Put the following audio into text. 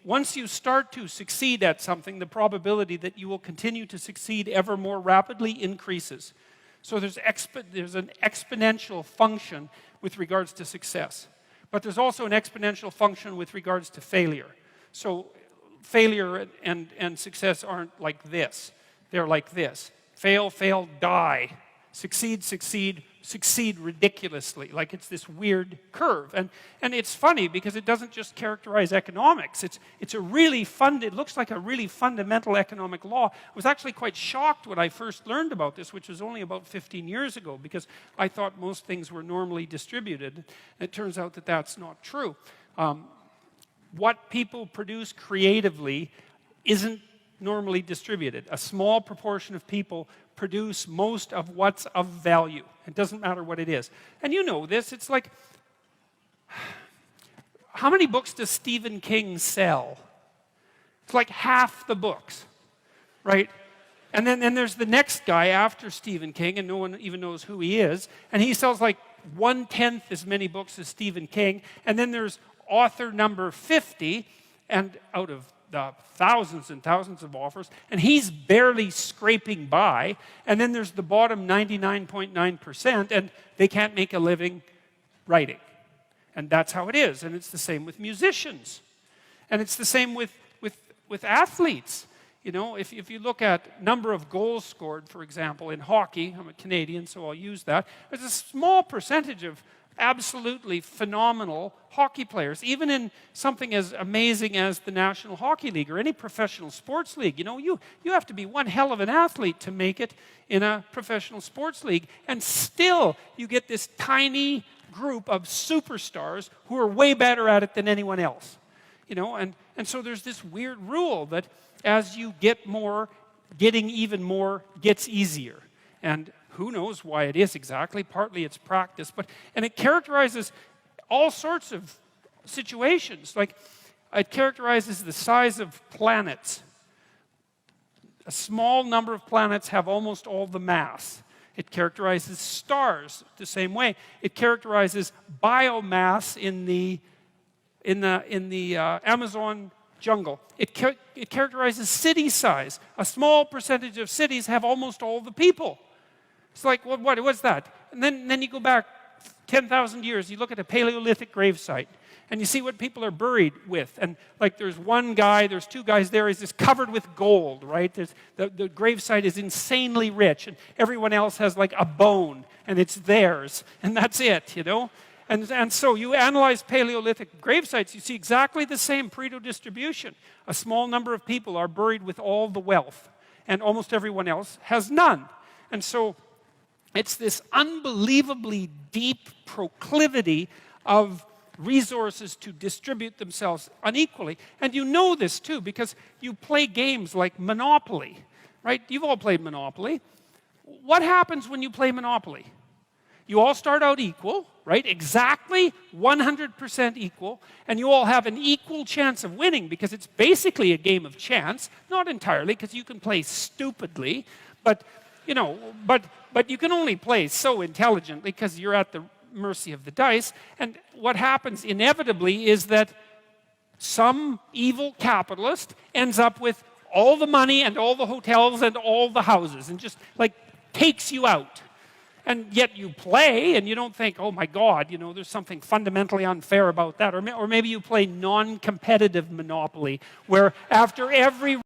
once you start to succeed at something, the probability that you will continue to succeed ever more rapidly increases. So there's an exponential function with regards to success. But there's also an exponential function with regards to failure. So failure and success aren't like this. They're like this. Fail, fail, die. Succeed, succeed, succeed ridiculously. Like it's this weird curve. And it's funny because it doesn't just characterize economics. It's a really it looks like a really fundamental economic law. I was actually quite shocked when I first learned about this, which was only about 15 years ago, because I thought most things were normally distributed. And it turns out that that's not true. What people produce creatively isn't normally distributed. A small proportion of people produce most of what's of value. It doesn't matter what it is. And you know this, it's like, how many books does Stephen King sell? It's like half the books, right? And then there's the next guy after Stephen King, and no one even knows who he is, and he sells like 1/10 as many books as Stephen King, and then there's author number 50, and out of the thousands and thousands of offers, and he's barely scraping by, and then there's the bottom 99.9%, and they can't make a living writing. And that's how it is, and it's the same with musicians. And it's the same with athletes. You know, if you look at number of goals scored, for example, in hockey, I'm a Canadian, so I'll use that, there's a small percentage of absolutely phenomenal hockey players, even in something as amazing as the National Hockey League or any professional sports league. You know, you have to be one hell of an athlete to make it in a professional sports league, and still you get this tiny group of superstars who are way better at it than anyone else. You know, and so there's this weird rule that as you get more, getting even more gets easier. And who knows why it is exactly? Partly it's practice, and it characterizes all sorts of situations. Like, it characterizes the size of planets. A small number of planets have almost all the mass. It characterizes stars the same way. It characterizes biomass in the Amazon jungle. It characterizes city size. A small percentage of cities have almost all the people. It's like, what's that? And then you go back 10,000 years, you look at a Paleolithic gravesite, and you see what people are buried with. And like there's one guy, there's two guys there, he's just covered with gold, right? The gravesite is insanely rich, and everyone else has like a bone, and it's theirs, and that's it, you know? And so you analyze Paleolithic gravesites, you see exactly the same Pareto distribution. A small number of people are buried with all the wealth, and almost everyone else has none. And so it's this unbelievably deep proclivity of resources to distribute themselves unequally. And you know this too, because you play games like Monopoly, right? You've all played Monopoly. What happens when you play Monopoly? You all start out equal, right? Exactly 100% equal, and you all have an equal chance of winning because it's basically a game of chance. Not entirely, because you can play stupidly, but you know, but you can only play so intelligently because you're at the mercy of the dice. And what happens inevitably is that some evil capitalist ends up with all the money and all the hotels and all the houses and just like takes you out. And yet you play and you don't think, oh my God, you know, there's something fundamentally unfair about that. Or maybe you play non-competitive Monopoly, where after every